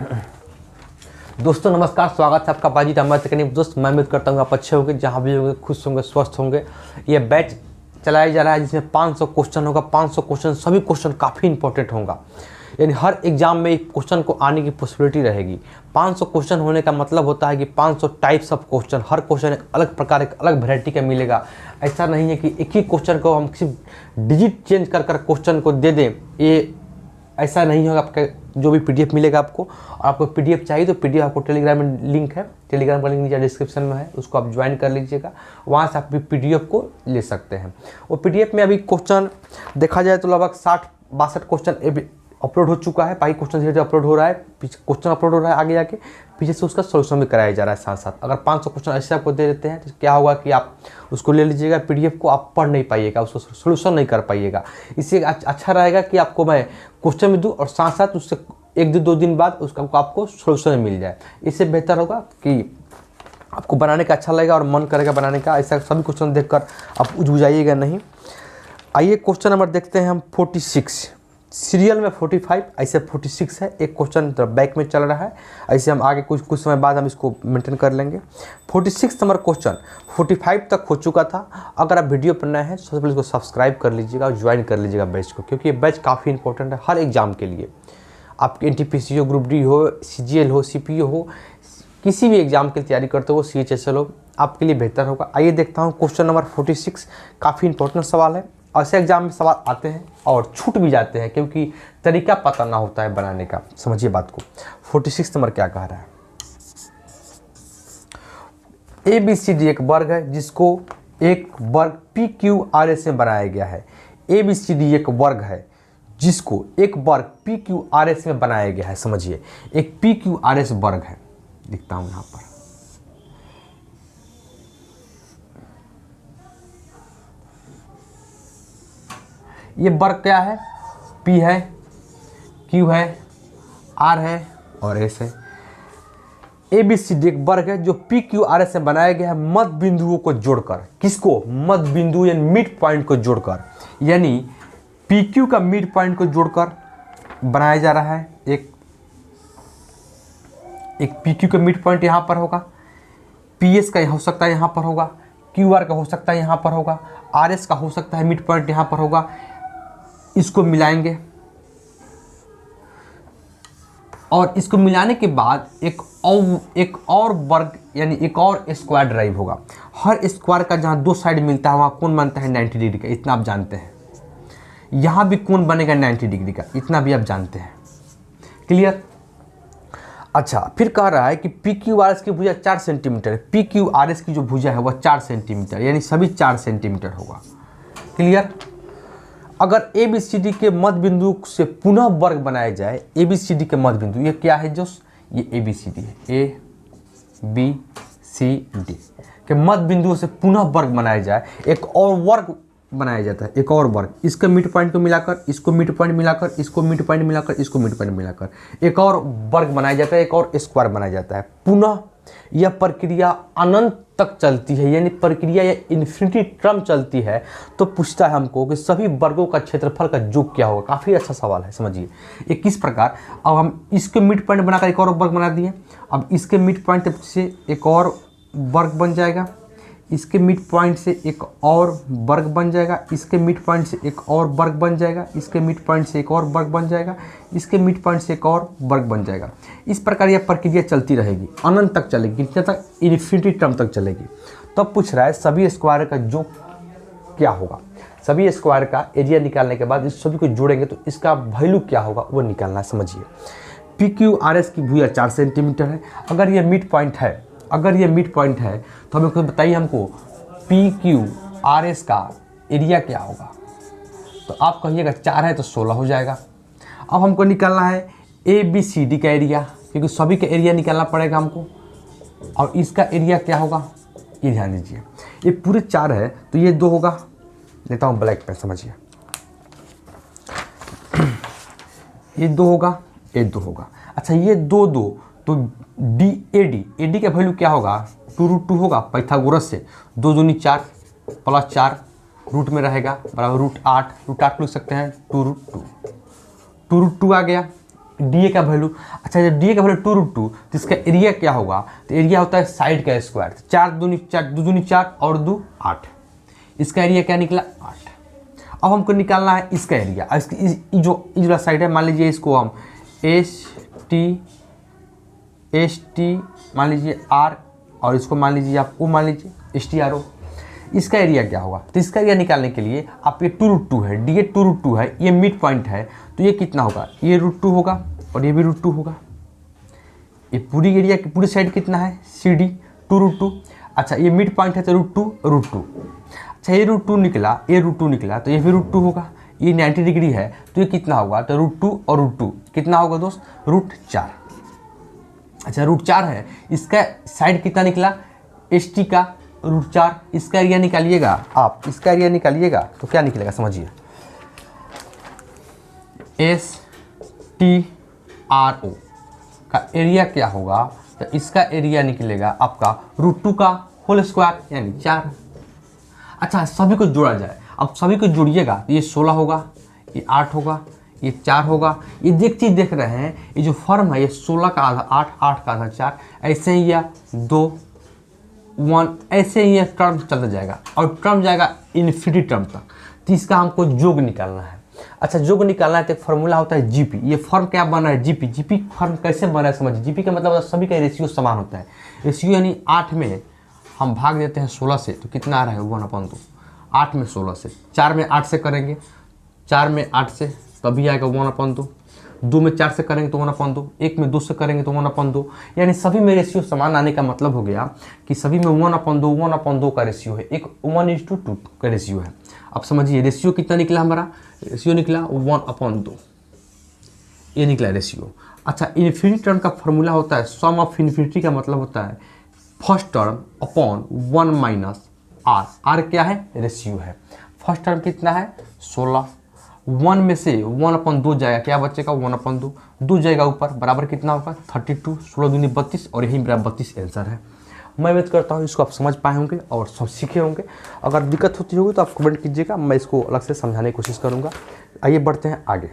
दोस्तों नमस्कार, स्वागत है आपका बाजी हमारे तकनीक। दोस्त मैं उम्मीद करता हूँ आप अच्छे होंगे, जहाँ भी होंगे खुश होंगे, स्वस्थ होंगे। ये बैच चलाया जा रहा है जिसमें 500 क्वेश्चन होगा। 500 क्वेश्चन, सभी क्वेश्चन काफ़ी इंपॉर्टेंट होगा, यानी हर एग्जाम में एक क्वेश्चन को आने की पॉसिबिलिटी रहेगी। 500 क्वेश्चन होने का मतलब होता है कि 500 types of question, her question एक अलग प्रकार, एक अलग वैरायटी का मिलेगा। ऐसा नहीं है कि एक ही क्वेश्चन को हम सिर्फ डिजिट चेंज कर क्वेश्चन को दे दें, ये ऐसा नहीं होगा। आपका जो भी पीडीएफ मिलेगा आपको, और आपको पीडीएफ चाहिए तो पीडीएफ आपको टेलीग्राम में लिंक है, टेलीग्राम का लिंक नीचे डिस्क्रिप्शन में है, उसको आप ज्वाइन कर लीजिएगा। वहाँ से आप भी पीडीएफ को ले सकते हैं। वो पीडीएफ में अभी क्वेश्चन देखा जाए तो लगभग 60-62 क्वेश्चन अपलोड हो चुका है। बाकी क्वेश्चन धीरे धीरे अपलोड हो रहा है, पीछे क्वेश्चन अपलोड हो रहा है आगे जाके, पीछे से उसका सोल्यूशन भी कराया जा रहा है साथ साथ। अगर 500 क्वेश्चन ऐसे आपको दे देते हैं तो क्या होगा कि आप उसको ले लीजिएगा पीडीएफ को, आप पढ़ नहीं पाइएगा, उसको सोल्यूशन नहीं कर पाइएगा। इससे अच्छा रहेगा कि आपको मैं क्वेश्चन भी दूँ और साथ साथ उससे 1-2 दिन बाद उसका आपको सोल्यूशन मिल जाए। इससे बेहतर होगा कि आपको बनाने का अच्छा लगेगा और मन करेगा बनाने का। ऐसा सभी क्वेश्चन देखकर आप उलझाइएगा नहीं। आइए क्वेश्चन नंबर देखते हैं हम 46। सीरियल में 45, ऐसे 46 है। एक क्वेश्चन बैक में चल रहा है, ऐसे हम आगे कुछ समय बाद हम इसको मेंटेन कर लेंगे। 46 नंबर क्वेश्चन 45 तक हो चुका था। अगर आप वीडियो पर नए हैं सबसे पहले इसको सब्सक्राइब कर लीजिएगा और ज्वाइन कर लीजिएगा बैच को, क्योंकि ये बैच काफ़ी इंपॉर्टेंट है हर एग्जाम के लिए। आपके एनटीपीसी हो, ग्रुप डी हो, सीजीएल हो, सीपीओ हो, किसी भी एग्जाम की तैयारी करते हो, सीएचएसएल हो, आपके लिए बेहतर होगा। आइए देखता हूँ क्वेश्चन नंबर 46। काफ़ी इंपॉर्टेंट सवाल है। ऐसे एग्जाम में सवाल आते हैं और छूट भी जाते हैं क्योंकि तरीका पता ना होता है बनाने का। समझिए बात को। 46 नंबर क्या कह रहा है? ABCD एक वर्ग है जिसको एक वर्ग PQRS में बनाया गया है। ABCD एक वर्ग है जिसको एक वर्ग PQRS में बनाया गया है। समझिए, एक PQRS वर्ग है। लिखता हूं यहां पर। ये वर्ग क्या है? P है, Q है, R है और S है। ABCD एक वर्ग है जो PQRS से बनाया गया है मध्य बिंदुओं को जोड़कर। किसको? मध्य बिंदु यानी मिड पॉइंट को जोड़कर, यानी PQ का मिड पॉइंट को जोड़कर बनाया जा रहा है। एक PQ का मिड पॉइंट यहाँ पर होगा, PS का हो सकता है यहाँ पर होगा, QR का हो सकता है यहाँ पर होगा, RS का हो सकता है मिड पॉइंट यहाँ पर होगा। इसको मिलाएंगे और इसको मिलाने के बाद एक और वर्ग यानी एक और स्क्वायर ड्राइव होगा। हर स्क्वायर का जहाँ 2 साइड मिलता है वहाँ कोण बनता है 90 डिग्री का, इतना आप जानते हैं। यहाँ भी कोण बनेगा 90 डिग्री का, इतना भी आप जानते हैं। क्लियर? अच्छा, फिर कह रहा है कि PQRS की भुजा 4 सेंटीमीटर है। PQRS की जो भुजा है वह 4 सेंटीमीटर, यानी सभी 4 सेंटीमीटर होगा। क्लियर? अगर ABCD के मध्य बिंदु से पुनः वर्ग बनाया जाए, ABCD के मध्य बिंदु ये क्या है? जो ये ABCD है, ABCD के मध्य बिंदुओं से पुनः वर्ग बनाया जाए, एक और वर्ग बनाया जाता है। एक और वर्ग, इसके मिड पॉइंट को मिलाकर, इसको मिड पॉइंट मिलाकर, इसको मिड पॉइंट मिलाकर, इसको मिड पॉइंट मिलाकर एक और वर्ग बनाया जाता है, एक और स्क्वायर बनाया जाता है। पुनः यह प्रक्रिया अनंत तक चलती है, यानी प्रक्रिया यह इन्फिनिटी टर्म चलती है। तो पूछता है हमको कि सभी वर्गों का क्षेत्रफल का योग क्या होगा। काफ़ी अच्छा सवाल है, समझिए ये किस प्रकार। अब हम इसके मिड पॉइंट बनाकर एक और वर्ग बना दिए। अब इसके मिड पॉइंट से एक और वर्ग बन जाएगा, इसके मिड पॉइंट से एक और वर्ग बन जाएगा, इसके मिड पॉइंट से एक और वर्ग बन जाएगा, इसके मिड पॉइंट से एक और वर्ग बन जाएगा, इसके मिड पॉइंट से एक और वर्ग बन जाएगा। इस प्रकार यह प्रक्रिया चलती रहेगी, अनंत तक चलेगी, कितने तक? इन्फिनिटी टर्म तक चलेगी। तब पूछ रहा है सभी स्क्वायर का योग क्या होगा। सभी स्क्वायर का एरिया निकालने के बाद इस सभी को जोड़ेंगे तो इसका वैल्यू क्या होगा वो निकालना है। समझिए, PQRS की भुजा 4 सेंटीमीटर है। अगर ये मिड पॉइंट है, तो हमें कुछ बताइए हमको PQRS का एरिया क्या होगा। तो आप कहिएगा 4 है तो 16 हो जाएगा। अब हमको निकालना है ABCD का एरिया, क्योंकि सभी का एरिया निकालना पड़ेगा हमको। और इसका एरिया क्या होगा ये ध्यान दीजिए। ये पूरे 4 है तो ये 2 होगा। लेता हूँ ब्लैक पेन, समझिए ये 2 होगा, ये 2 होगा। अच्छा, ये 2 तो AD का वैल्यू क्या होगा? 2√2 होगा पाइथागोरस से। 2 दूनी 4 प्लस 4 रूट में रहेगा बराबर √8 लिख सकते हैं 2√2 आ गया। डी ए का वैल्यू, अच्छा जब डी ए का वैल्यू 2√2 तो इसका एरिया क्या होगा, तो एरिया होता है साइड का स्क्वायर, 4 दूनी 4 2 दूनी 4 और 2 8, इसका एरिया क्या निकला 8। अब हमको निकालना है इसका एरिया, इसकी जो साइड है मान लीजिए इसको हम एस टी मान लीजिए आर, और इसको मान लीजिए आप ओ मान लीजिए STRO, इसका एरिया क्या होगा, तो इसका एरिया निकालने के लिए आप ये 2√2 है, डी ए 2√2 है, ये मिड पॉइंट है, तो ये कितना होगा, ये √2 होगा और ये भी √2 होगा। ये पूरी एरिया की पूरी साइड कितना है CD 2√2, अच्छा ये मिड पॉइंट है तो √2, अच्छा ये √2 निकला, ये √2 निकला तो ये भी √2 होगा, ये 90 डिग्री है तो ये कितना होगा, तो √2 और √2 कितना होगा दोस्त, √4। अच्छा √4 है, इसका साइड कितना निकला ST का √4, इसका एरिया निकालिएगा आप, इसका एरिया निकालिएगा तो क्या निकलेगा समझिए, STRO का एरिया क्या होगा, तो इसका एरिया निकलेगा आपका √2 का होल स्क्वायर यानी 4। अच्छा सभी को जोड़ा जाए, अब सभी को जोड़िएगा तो ये 16 होगा, ये 8 होगा, ये 4 होगा, ये चीज़ देख रहे हैं, ये जो फॉर्म है ये 16 का आधा 8, 8 का आधा 4, ऐसे ही या 2 1 ऐसे ही ये टर्म चलता जाएगा और टर्म जाएगा इन्फिनिटी टर्म तक, तो इसका हमको योग निकालना है। अच्छा योग निकालना है तो एक फार्मूला होता है जीपी, ये फॉर्म क्या बना है जीपी, जीपी फॉर्म कैसे बना है समझिए, जीपी का मतलब सभी का रेशियो समान होता है, रेशियो यानी 8 में हम भाग देते हैं 16 से तो कितना आ रहा है 1/2, 8 में 16 से, 4 में 8 से करेंगे, 4 में 8 से तभी आएगा 1/2, 2 में 4 से करेंगे तो 1/2, 1 में 2 से करेंगे तो 1/2, यानी सभी में रेशियो समान आने का मतलब हो गया कि सभी में 1/2 का रेशियो है, एक 1:2 का रेशियो है। अब समझिए रेशियो कितना निकला हमारा, रेशियो निकला 1/2, ये निकला रेशियो। अच्छा इन्फिनिटी टर्म का फॉर्मूला होता है सम ऑफ इन्फिनिटी का मतलब होता है first term upon 1 minus R, R क्या है रेशियो है, फर्स्ट टर्म कितना है 16, 1 में से 1/2 जाएगा, क्या बचेगा 1/2, 2 जाएगा ऊपर बराबर कितना होगा 32, 16 दूनी 32 और यही मेरा 32 आंसर है। मैं उम्मीद करता हूँ इसको आप समझ पाए होंगे और सब सीखे होंगे, अगर दिक्कत होती होगी तो आप कमेंट कीजिएगा, मैं इसको अलग से समझाने की कोशिश करूँगा। आइए बढ़ते हैं आगे।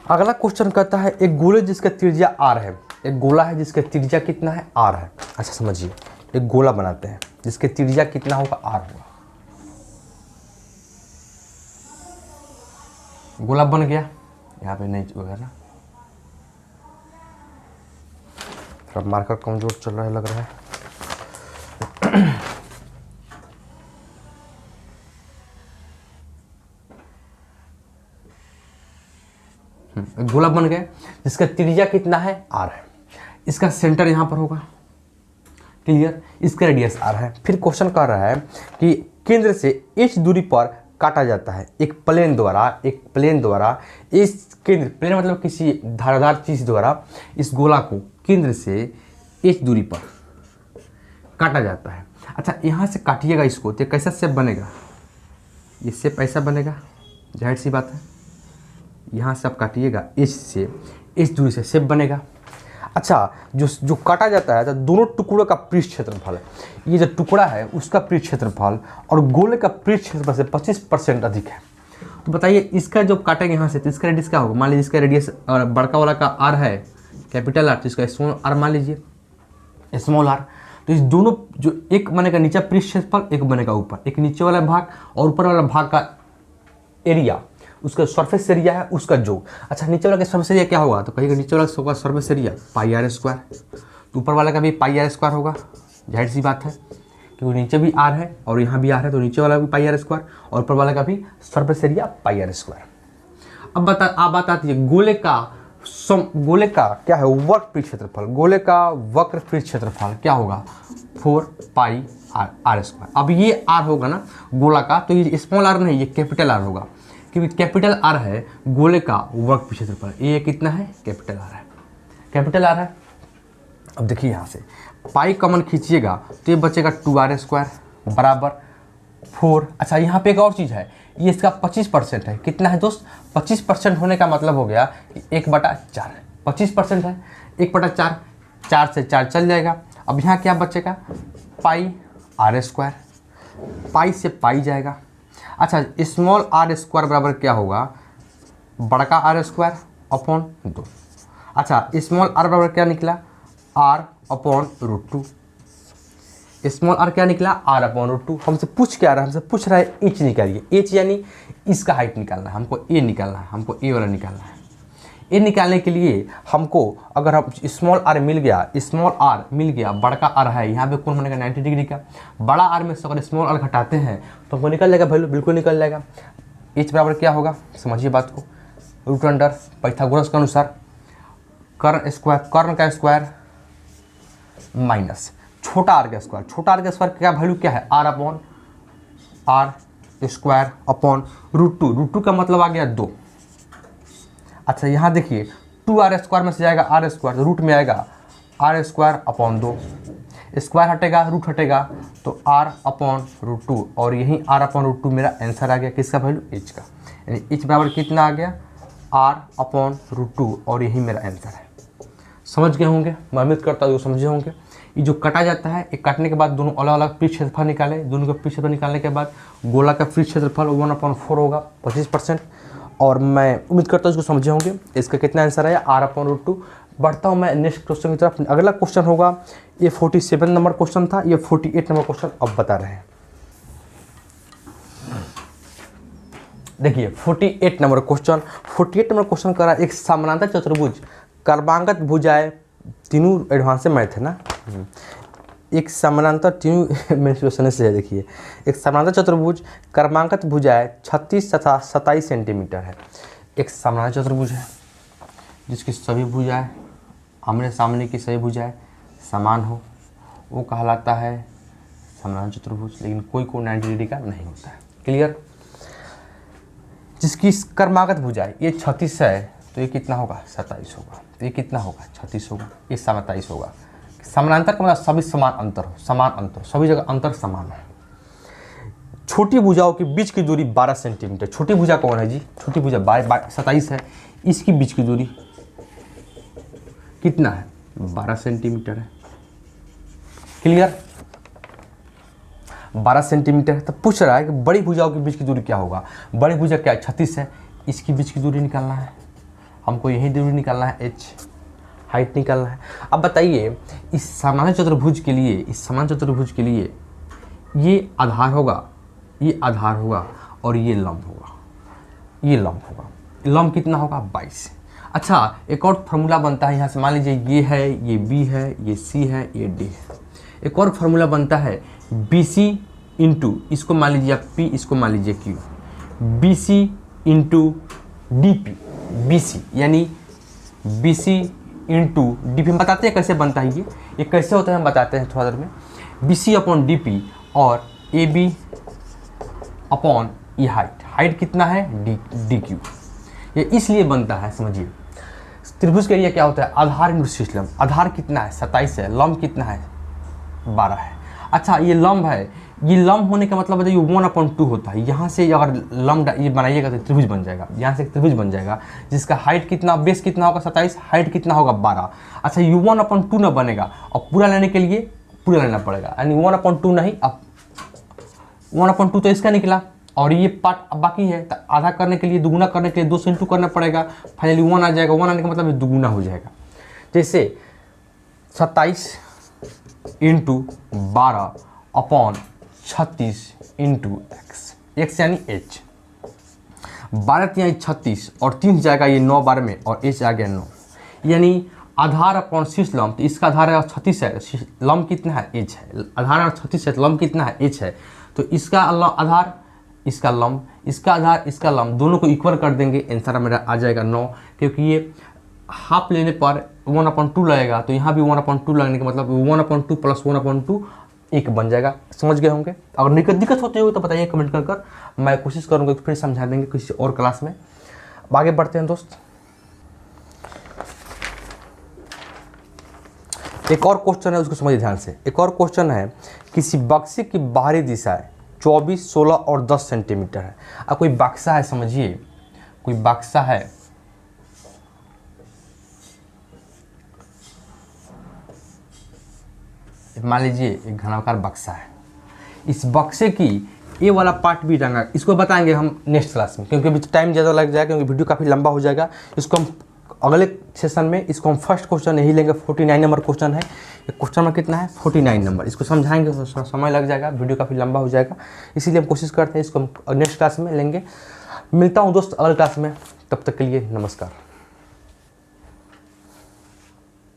अगला क्वेश्चन कहता है एक गोले जिसका त्रिज्या r है, एक गोला है जिसका त्रिज्या कितना है r है। अच्छा समझिए एक गोला बनाते हैं जिसके त्रिज्या कितना होगा r होगा, गोला बन गया, यहाँ पे नहीं होगा ना, थोड़ा मार्कर कमजोर चल रहा है लग रहा है। गोला बन गया जिसका त्रिज्या कितना है r है, इसका सेंटर यहाँ पर होगा, क्लियर, इसका रेडियस r है। फिर क्वेश्चन कह रहा है कि केंद्र से h दूरी पर काटा जाता है एक प्लेन द्वारा इस केंद्र, प्लेन मतलब किसी धारदार चीज द्वारा इस गोला को केंद्र से h दूरी पर काटा जाता है। अच्छा यहाँ से काटिएगा इसको तो कैसा शेप बनेगा, ये शेप ऐसा बनेगा, जाहिर सी बात है, यहाँ से आप काटिएगा एच से, एच दूरी से शेप बनेगा। अच्छा जो काटा जाता है तो दोनों टुकड़ों का पृष्ठ क्षेत्रफल, ये जो टुकड़ा है उसका पृष्ठ क्षेत्रफल और गोले का पृष्ठ क्षेत्रफल से 25% अधिक है। तो बताइए इसका जो काटेंगे यहाँ से तो इसका रेडियस क्या होगा, मान लीजिए इसका रेडियस बड़का वाला का आर है कैपिटल आर, तो इसका स्मॉल आर मान लीजिए स्मॉल आर, तो इस दोनों जो एक बनेगा नीचे पृष्ठ क्षेत्रफल, एक बनेगा ऊपर, एक नीचे वाला भाग और ऊपर वाला भाग का एरिया, उसका सरफेस एरिया है उसका जो। अच्छा नीचे वाला का सरफेस एरिया क्या होगा, तो कहिएगा नीचे वाला होगा सरफेस एरिया πr², तो ऊपर वाला का भी πr² होगा, जाहिर सी बात है क्योंकि नीचे भी r है और यहाँ भी r है, तो नीचे वाला भी πr² और ऊपर वाला का भी सरफेस एरिया πr²। अब आप बताती है गोले का क्या है वक्र पृष्ठ क्षेत्रफल, गोले का वक्र पृष्ठ क्षेत्रफल क्या होगा 4πr²। अब ये r होगा ना गोला का, तो ये स्मॉल r नहीं, ये कैपिटल R होगा क्योंकि कैपिटल R है गोले का वक्र क्षेत्रफल, ये कितना है कैपिटल R है, कैपिटल R है। अब देखिए यहाँ से पाई कॉमन खींचिएगा तो ये बचेगा 2r² बराबर 4। अच्छा यहाँ पे एक और चीज़ है, ये इसका 25% है, कितना है दोस्त 25% होने का मतलब हो गया कि 1/4, 25% है, 1/4, 4 से 4 चल जाएगा। अब यहाँ क्या बचेगा, पाई आर स्क्वायर, पाई से पाई जाएगा। अच्छा, स्मॉल आर स्क्वायर बराबर क्या होगा, बड़का आर स्क्वायर अपॉन 2। अच्छा, स्मॉल आर बराबर क्या निकला, आर अपॉन √2। स्मॉल आर क्या निकला, आर अपॉन √2। हमसे पूछ क्या रहा है, हमसे पूछ रहा है एच निकालिए। एच यानी इसका हाइट निकालना है, हमको ए निकालना है, हमको ए वाला निकालना है। ए निकालने के लिए हमको, अगर हम स्मॉल आर मिल गया, स्मॉल आर मिल गया, बड़का आर है, यहाँ पे कौन बनेगा 90 डिग्री का। बड़ा आर में से अगर स्मॉल आर घटाते हैं तो हमको निकल जाएगा वैल्यू, बिल्कुल निकल जाएगा। एच बराबर क्या होगा, समझिए बात को, √अंडर पाइथागोरस के अनुसार कर्ण स्क्वायर, कर्ण का स्क्वायर माइनस छोटा आर का स्क्वायर। छोटा आर का स्क्वायर क्या वैल्यू क्या है, R upon R square upon √2। √2 का मतलब आ गया 2। अच्छा, यहाँ देखिए 2r स्क्वायर में से जाएगा आर स्क्वायर, रूट में आएगा आर स्क्वायर अपॉन 2, स्क्वायर हटेगा रूट हटेगा तो r अपॉन √2, और यही r अपॉन √2 मेरा आंसर आ गया। किसका वैल्यू, h का। यानी h बराबर कितना आ गया, r अपॉन √2, और यही मेरा आंसर है। समझ गए होंगे, मैं उम्मीद करता हूँ समझे होंगे। ये जो कटा जाता है, एक काटने के बाद दोनों अलग अलग पृष्ठ क्षेत्रफल निकाले, दोनों का पृष्ठ क्षेत्रफल निकालने के बाद गोला का पृष्ठ क्षेत्रफल 1/4 होगा, 25%। और मैं उम्मीद करता हूँ इसको समझे होंगे। इसका कितना आंसर है, r अपॉन √2। बढ़ता हूँ मैं नेक्स्ट क्वेश्चन की तरफ। अगला क्वेश्चन होगा, ये 47 नंबर क्वेश्चन था, ये 48 नंबर क्वेश्चन अब बता रहे हैं। देखिए 48 नंबर क्वेश्चन, 48 नंबर क्वेश्चन करा, एक समानांतर चतुर्भुज कर्मांगत भुजाएं, तीनों एडवांस से मैथ है ना। एक समानांतर, तीनों मेंस्ट्रुएशन से है। देखिए एक समानांतर चतुर्भुज कर्मांगत भुजाएं 36 तथा 27 सेंटीमीटर है। एक समानांतर चतुर्भुज है जिसकी सभी भुजाएं, आमने सामने की सभी भुजाएं समान हो, वो कहलाता है समानांतर चतुर्भुज। लेकिन कोई 90 डिग्री का नहीं होता है। क्लियर। जिसकी कर्मागत भुजाएं ये 36 है तो ये कितना होगा, 27 होगा। तो ये कितना होगा, 36 होगा, ये 27 होगा। समानांतर का मतलब सभी समान अंतर हो, समान अंतर, सभी जगह अंतर समान है। छोटी भुजाओं के बीच की दूरी 12 सेंटीमीटर। छोटी भुजा कौन है जी, छोटी भुजा 27 है, इसकी बीच की दूरी कितना है, 12 सेंटीमीटर है। Clear, 12 centimetre. तो पूछ रहा है कि बड़ी भुजाओं के बीच की दूरी क्या होगा। बड़ी भुजा क्या है, 36 है, इसकी बीच की दूरी निकालना है हमको, यही दूरी निकालना है, h हाइट निकालना है। अब बताइए इस समानांतर चतुर्भुज के लिए, इस समानांतर चतुर्भुज के लिए ये आधार होगा, ये आधार होगा, और ये लंब होगा, ये लंब होगा। लंब कितना होगा, 22। अच्छा, एक और फार्मूला बनता है यहाँ से, मान लीजिए ये है, ये बी है, ये सी है, ये डी है। एक और फार्मूला बनता है BC इंटू, इसको मान लीजिए आप P, इसको मान लीजिए Q, BC into DP। BC यानी BC इंटू DP। हम बताते हैं कैसे बनता है ये कैसे होता है, हम बताते हैं थोड़ा देर में। BC अपॉन DP और AB अपॉन ये हाइट कितना है, DQ। ये इसलिए बनता है, समझिए त्रिभुज के लिए क्या होता है, आधार इंटू शीर्ष लंब। आधार कितना है, 27 है, लंब कितना है, 12 है। अच्छा, ये लंब है, ये लंब होने का मतलब है ये 1/2 होता है। यहाँ से अगर लंब ये बनाइएगा तो त्रिभुज बन जाएगा, यहाँ से त्रिभुज बन जाएगा जिसका हाइट कितना, बेस कितना होगा 27, हाइट कितना होगा 12। अच्छा, ये 1/2 ना बनेगा, और पूरा लेने के लिए पूरा लेना पड़ेगा, यानी 1/2 नहीं, अब 1/2 तो इसका निकला, और ये पार्ट अब बाकी है, तो आधा करने के लिए, दुगुना करने के लिए 2 से इंटू करना पड़ेगा, फाइनली 1 आ जाएगा। 1 आने का मतलब दुगुना हो जाएगा। जैसे 27 इंटू 12 अपॉन 36 इंटू x यानी h। 12 3 36 और 3 जाएगा ये 9 12 में, और h आ गया 9, यानी आधार अपॉन शीर्ष लंब। तो इसका आधार है 36 है, लंब कितना है, h है। आधार 36 है, लंब कितना है, h है। तो इसका आधार, इसका लंब, इसका आधार, इसका लंब, दोनों को इक्वल कर देंगे, आंसर मेरा आ जाएगा 9। क्योंकि ये हाफ लेने पर 1/2 लगेगा, तो यहाँ भी 1/2 लगने का मतलब 1/2 प्लस 1/2 1 बन जाएगा। समझ गए होंगे। अगर दिक्कत होती होगी तो बताइए कमेंट कर मैं कोशिश करूँगा फिर समझा देंगे किसी और क्लास में। आगे बढ़ते हैं दोस्त। एक और क्वेश्चन है, उसको समझिए ध्यान से। एक और क्वेश्चन है, किसी बक्से की बाहरी दिशा 24, 16 और 10 सेंटीमीटर है। अब कोई बक्सा है, समझिए कोई बक्सा है, मान लीजिए एक घनाकार बक्सा है, इस बक्से की ये वाला पार्ट भी रंगा, इसको बताएंगे हम नेक्स्ट क्लास में, क्योंकि अभी टाइम ज़्यादा लग जाएगा, क्योंकि वीडियो काफ़ी लंबा हो जाएगा। इसको हम अगले सेशन में इसको हम फर्स्ट क्वेश्चन यही लेंगे, 49 नंबर क्वेश्चन है। क्वेश्चन में कितना है 49 नंबर, इसको समझाएंगे तो समय लग जाएगा, वीडियो काफ़ी लंबा हो जाएगा, इसीलिए हम कोशिश करते हैं इसको हम नेक्स्ट क्लास में लेंगे। मिलता हूँ दोस्त अगले क्लास में, तब तक के लिए नमस्कार।